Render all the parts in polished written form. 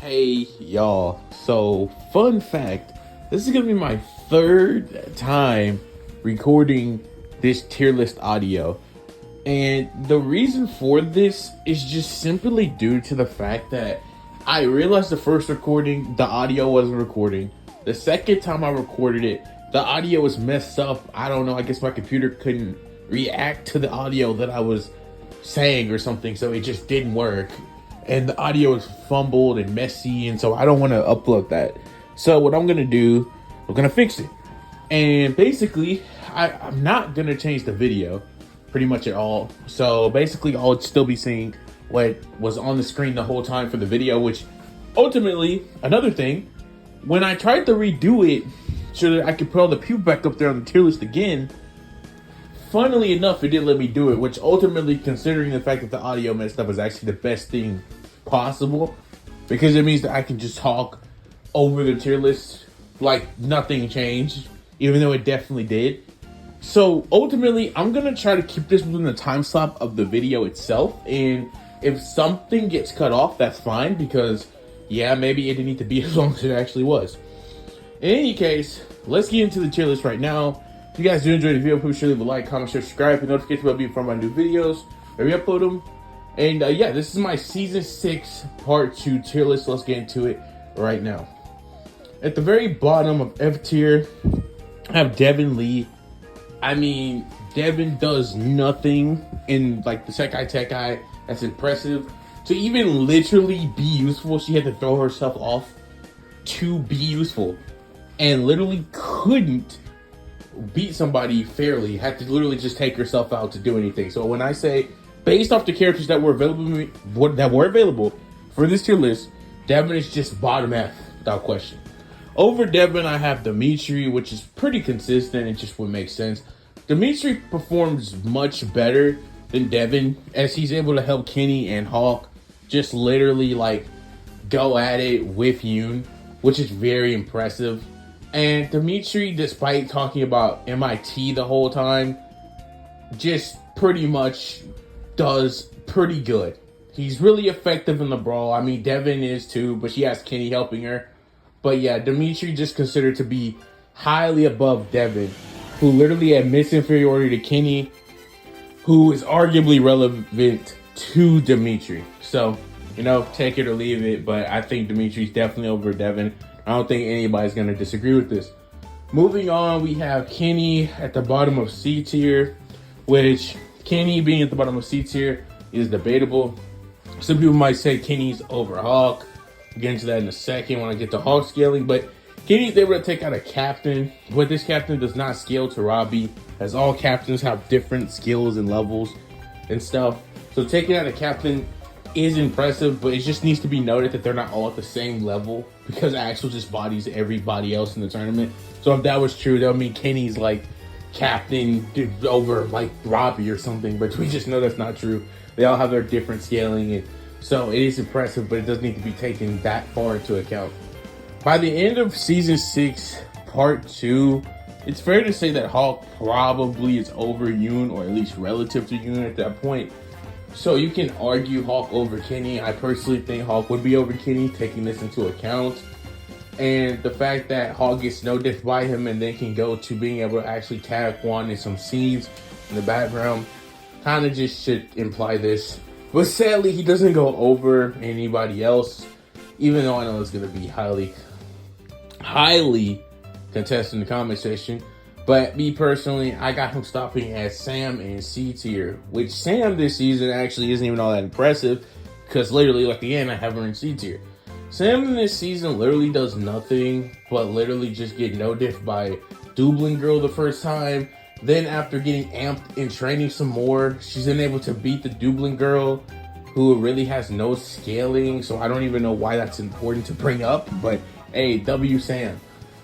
Hey y'all, so fun fact, this is gonna be my third time recording this tier list audio. And the reason for this is just simply due to the fact that I realized the first recording, the audio wasn't recording. The second time I recorded it, the audio was messed up. I don't know, I guess my computer couldn't react to the audio that I was saying or something, so it just didn't work. And the audio is fumbled and messy, and so I don't want to upload that. So what I'm gonna do, I'm gonna fix it. And basically, I'm not gonna change the video pretty much at all. So basically, I'll still be seeing what was on the screen the whole time for the video, which ultimately, another thing, when I tried to redo it so that I could put all the people back up there on the tier list again, funnily enough, it didn't let me do it, which ultimately, considering the fact that the audio messed up, is actually the best thing possible, because it means that I can just talk over the tier list like nothing changed, even though it definitely did. So ultimately, I'm gonna try to keep this within the time slot of the video itself, and if something gets cut off, that's fine, because yeah, maybe it didn't need to be as long as it actually was. In any case, let's get into the tier list right now. If you guys do enjoy the video, please sure leave a like, comment, share, subscribe, and notifications about being informed of my new videos where we upload them. And yeah, this is my season 6 part 2 tier list. Let's get into it right now. At the very bottom of F tier, I have Devin Lee. I mean, Devin does nothing in like the Sekai Tekai that's impressive. To even literally be useful, she had to throw herself off to be useful, and literally couldn't beat somebody fairly. Had to literally just take herself out to do anything. So when I say, based off the characters that were available for this tier list, Devin is just bottom F without question. Over Devin, I have Dimitri, which is pretty consistent. It just would make sense. Dimitri performs much better than Devin, as he's able to help Kenny and Hawk just literally like go at it with Yoon, which is very impressive. And Dimitri, despite talking about MIT the whole time, just pretty much does pretty good. He's really effective in the brawl. I mean, Devin is too, but she has Kenny helping her. But yeah, Dimitri just considered to be highly above Devin, who literally admits inferiority to Kenny, who is arguably relevant to Dimitri. So, you know, take it or leave it, but I think Dimitri's definitely over Devin. I don't think anybody's going to disagree with this. Moving on, we have Kenny at the bottom of C tier, which Kenny being at the bottom of C tier is debatable. Some people might say Kenny's over Hawk. I'll get into that in a second when I get to Hawk scaling, but Kenny's able to take out a captain, but this captain does not scale to Robbie, as all captains have different skills and levels and stuff. So taking out a captain is impressive, but it just needs to be noted that they're not all at the same level, because Axel just bodies everybody else in the tournament. So if that was true, that would mean Kenny's like captain over like Robbie or something, but we just know that's not true. They all have their different scaling, and so it is impressive, but it doesn't need to be taken that far into account. By the end of season 6 part 2, it's fair to say that Hawk probably is over Yoon, or at least relative to Yoon at that point. So you can argue Hawk over Kenny. I personally think Hawk would be over Kenny, taking this into account. And the fact that Hawk gets no diff by him and then can go to being able to actually tag Juan in some scenes in the background kind of just should imply this. But sadly, he doesn't go over anybody else, even though I know it's going to be highly contested in the comment section. But me personally, I got him stopping at Sam in C tier, which Sam this season actually isn't even all that impressive, because literally, like again, I have her in C tier. Sam in this season literally does nothing but literally just get no diff by Dublin Girl the first time. Then after getting amped and training some more, she's been able to beat the Dublin Girl, who really has no scaling. So I don't even know why that's important to bring up, but hey, W Sam.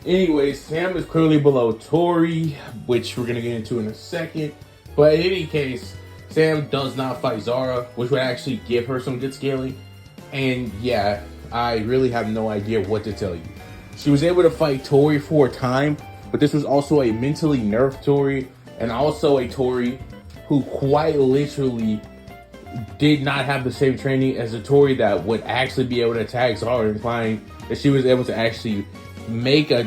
Anyways, Sam is clearly below Tori, which we're going to get into in a second. But in any case, Sam does not fight Zara, which would actually give her some good scaling. And yeah, I really have no idea what to tell you. She was able to fight Tori for a time, but this was also a mentally nerfed Tori, and also a Tori who quite literally did not have the same training as a Tori that would actually be able to attack Zara, and find that she was able to actually make a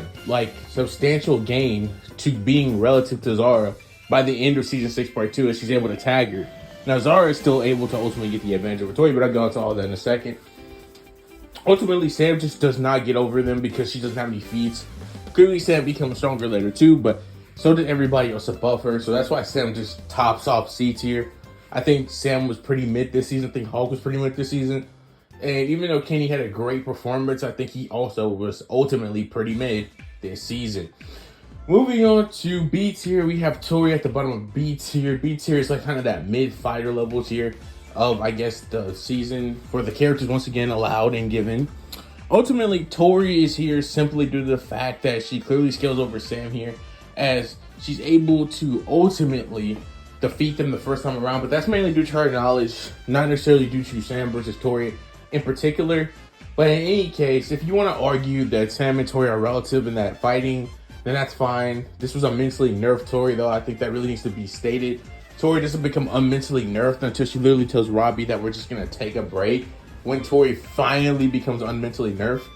substantial gain to being relative to Zara by the end of season 6 part 2, as she's able to tag her. Now Zara is still able to ultimately get the advantage over Tori, but I'll go into all that in a second. Ultimately, Sam just does not get over them because she doesn't have any feats. Clearly, Sam becomes stronger later too, but so did everybody else above her. So that's why Sam just tops off C tier. I think Sam was pretty mid this season. I think Hulk was pretty mid this season. And even though Kenny had a great performance, I think he also was ultimately pretty mid this season. Moving on to B tier, we have Tori at the bottom of B tier. B tier is like kind of that mid fighter level tier of, I guess, the season for the characters once again allowed and given. Ultimately, Tori is here simply due to the fact that she clearly scales over Sam here, as she's able to ultimately defeat them the first time around, but that's mainly due to her knowledge, not necessarily due to Sam versus Tori in particular. But in any case, if you want to argue that Sam and Tori are relative in that fighting, then that's fine. This was a mentally nerfed Tori, though. I think that really needs to be stated. Tori doesn't become unmentally nerfed until she literally tells Robbie that we're just going to take a break. When Tori finally becomes unmentally nerfed,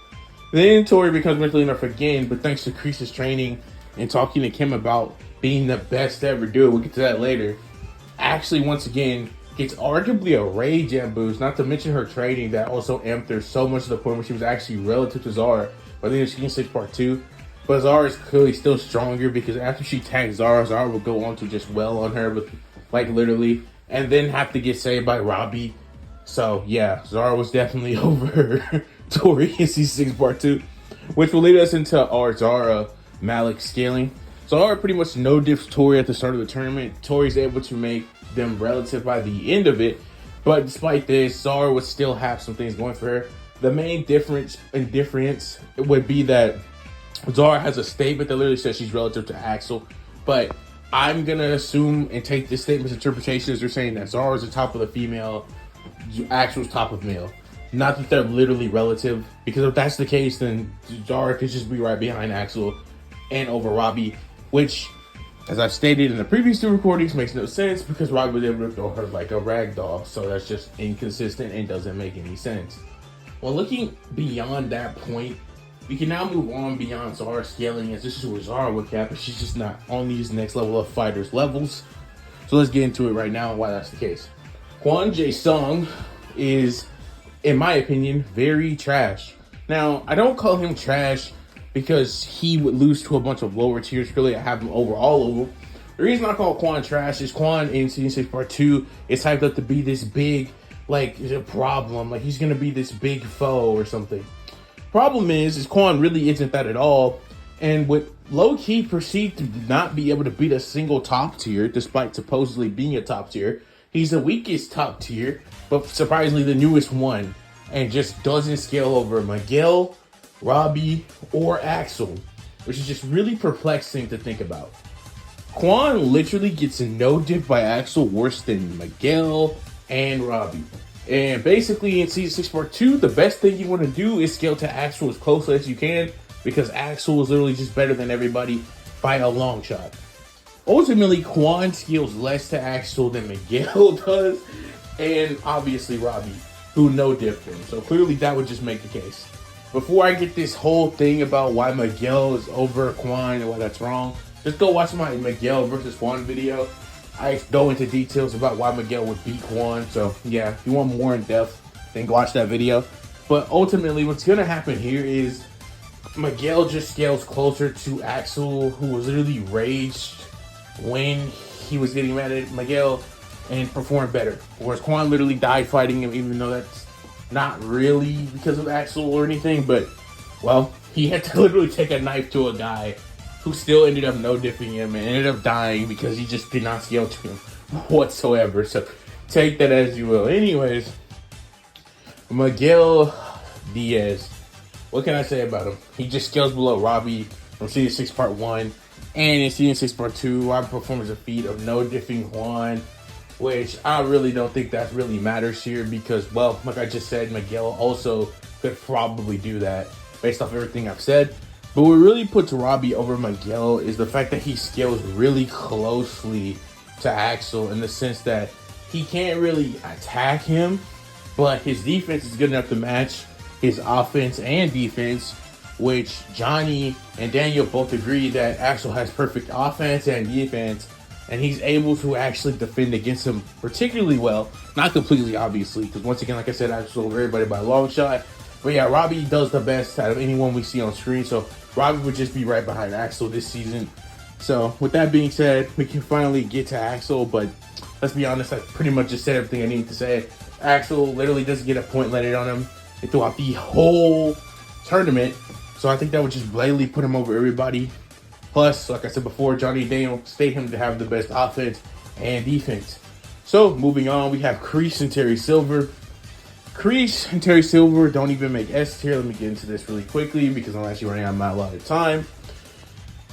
then Tori becomes mentally nerfed again, but thanks to Kreese's training and talking to Kim about being the best to ever do it, we'll get to that later, actually once again gets arguably a rage amp boost, not to mention her training that also amped her so much to the point where she was actually relative to Zara by the end of season 6 part 2. But Zara is clearly still stronger because after she tags Zara, Zara will go on to just well on her with literally, and then have to get saved by Robbie. So yeah, Zara was definitely over Tori in season 6 part 2, which will lead us into our Zara Malik scaling. Zara pretty much no diffs Tori at the start of the tournament. Tori's able to make them relative by the end of it, but despite this, Zara would still have some things going for her. The main difference would be that Zara has a statement that literally says she's relative to Axel, but I'm gonna assume and take this statement's interpretation as they're saying that Zara's the top of the female, Axel's top of male. Not that they're literally relative, because if that's the case, then Zara could just be right behind Axel and over Robbie, which, as I've stated in the previous 2 recordings, makes no sense because Robbie was able to throw her like a rag doll, so that's just inconsistent and doesn't make any sense. Well, looking beyond that point, we can now move on beyond Zara scaling, as this is where Zara would cap, but she's just not on these next level of fighters levels. So let's get into it right now and why that's the case. Kwon Jae-sung is, in my opinion, very trash. Now, I don't call him trash because he would lose to a bunch of lower tiers. Really, I have him over all of them. The reason I call Kwon trash is Kwon in season 6 part 2 is hyped up to be this big, problem. Like, he's going to be this big foe or something. Problem is Kwon really isn't that at all, and with low-key perceived to not be able to beat a single top tier, despite supposedly being a top tier. He's the weakest top tier, but surprisingly the newest one, and just doesn't scale over Miguel, Robbie, or Axel, which is just really perplexing to think about. Kwon literally gets no diff by Axel worse than Miguel and Robbie. And basically in season 6 part 2, the best thing you want to do is scale to Axel as close as you can, because Axel is literally just better than everybody by a long shot. Ultimately, Kwon scales less to Axel than Miguel does, and obviously Robbie, who no diff him. So clearly that would just make the case. Before I get this whole thing about why Miguel is over Kwon and why that's wrong, just go watch my Miguel versus Kwon video. I go into details about why Miguel would beat Kwon. So yeah, if you want more in depth, then go watch that video. But ultimately, what's gonna happen here is Miguel just scales closer to Axel, who was literally raged when he was getting mad at Miguel, and performed better. Whereas Kwon literally died fighting him, even though that's not really because of Axel or anything. But, well, he had to literally take a knife to a guy who still ended up no-dipping him and ended up dying because he just did not scale to him whatsoever. So take that as you will. Anyways, Miguel Diaz. What can I say about him? He just scales below Robbie from season 6 part 1. And in season 6 part 2, Robbie performs a feat of no-dipping Juan, which I really don't think that really matters here because, well, like I just said, Miguel also could probably do that based off everything I've said. But what really puts Robbie over Miguel is the fact that he scales really closely to Axel, in the sense that he can't really attack him, but his defense is good enough to match his offense and defense, which Johnny and Daniel both agree that Axel has perfect offense and defense, and he's able to actually defend against him particularly well. Not completely, obviously, because once again, like I said, Axel over everybody by a long shot. But yeah, Robbie does the best out of anyone we see on screen, so Robbie would just be right behind Axel this season. So with that being said, we can finally get to Axel, but let's be honest, I pretty much just said everything I need to say. Axel literally doesn't get a point landed on him throughout the whole tournament, so I think that would just blatantly put him over everybody. Plus, like I said before, Johnny and Daniel state him to have the best offense and defense. So moving on, we have Kreese and Terry Silver. Kreese and Terry Silver don't even make S tier. Let me get into this really quickly because I'm actually running out of a lot of time.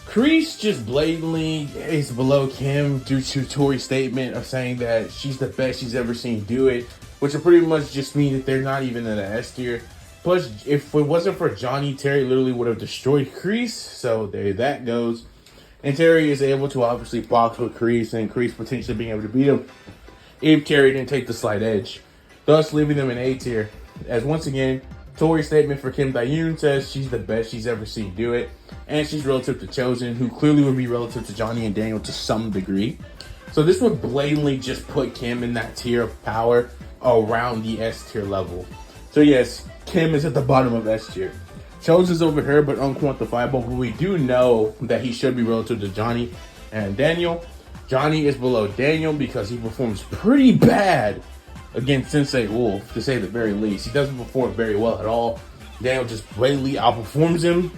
Kreese just blatantly is below Kim due to Tori's statement of saying that she's the best she's ever seen do it, which would pretty much just mean that they're not even in the S tier. Plus, if it wasn't for Johnny, Terry literally would have destroyed Kreese, so there that goes. And Terry is able to obviously box with Kreese, and Kreese potentially being able to beat him if Terry didn't take the slight edge, thus leaving them in A tier. As once again, Tori's statement for Kim Dae-yoon says she's the best she's ever seen do it, and she's relative to Chosen, who clearly would be relative to Johnny and Daniel to some degree. So this would blatantly just put Kim in that tier of power around the S tier level. So yes, Kim is at the bottom of S tier. Chosen's over her, but unquantifiable, but we do know that he should be relative to Johnny and Daniel. Johnny is below Daniel because he performs pretty bad against Sensei Wolf, to say the very least. He doesn't perform very well at all. Daniel just blatantly outperforms him.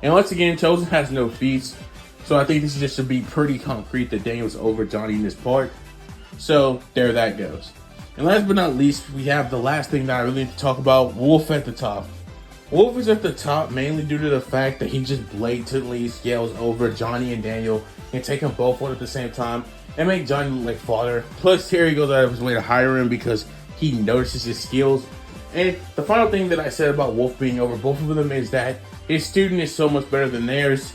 And once again, Chosen has no feats, so I think this just should be pretty concrete that Daniel's over Johnny in this part. So there that goes. And last but not least, we have the last thing that I really need to talk about, Wolf at the top. Wolf is at the top mainly due to the fact that he just blatantly scales over Johnny and Daniel and take them both on at the same time and make Johnny look like fodder. Plus, Terry goes out of his way to hire him because he notices his skills. And the final thing that I said about Wolf being over both of them is that his student is so much better than theirs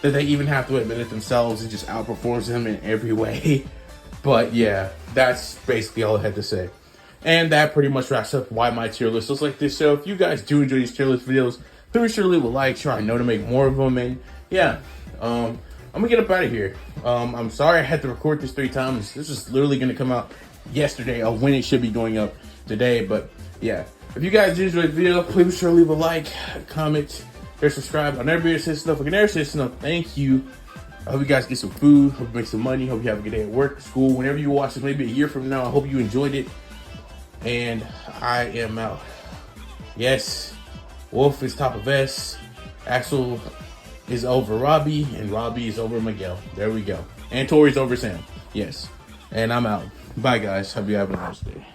that they even have to admit it themselves and just outperforms him in every way. But yeah, that's basically all I had to say. And that pretty much wraps up why my tier list looks like this. So if you guys do enjoy these tier list videos, be sure to leave a like. Sure, I know to make more of them. And yeah, I'm gonna get up out of here. I'm sorry I had to record this 3 times. This is literally gonna come out yesterday of when it should be going up today. But yeah, if you guys did enjoy the video, please be sure to leave a like, comment, or subscribe. I'll never be able to say enough. I can never say enough. Thank you. I hope you guys get some food. Hope you make some money. Hope you have a good day at work, school, whenever you watch this. Maybe a year from now. I hope you enjoyed it. And I am out. Yes, Wolf is top of S. Axel is over Robbie, and Robbie is over Miguel. There we go. And Tori's over Sam. Yes. And I'm out. Bye, guys. Hope you have a nice day.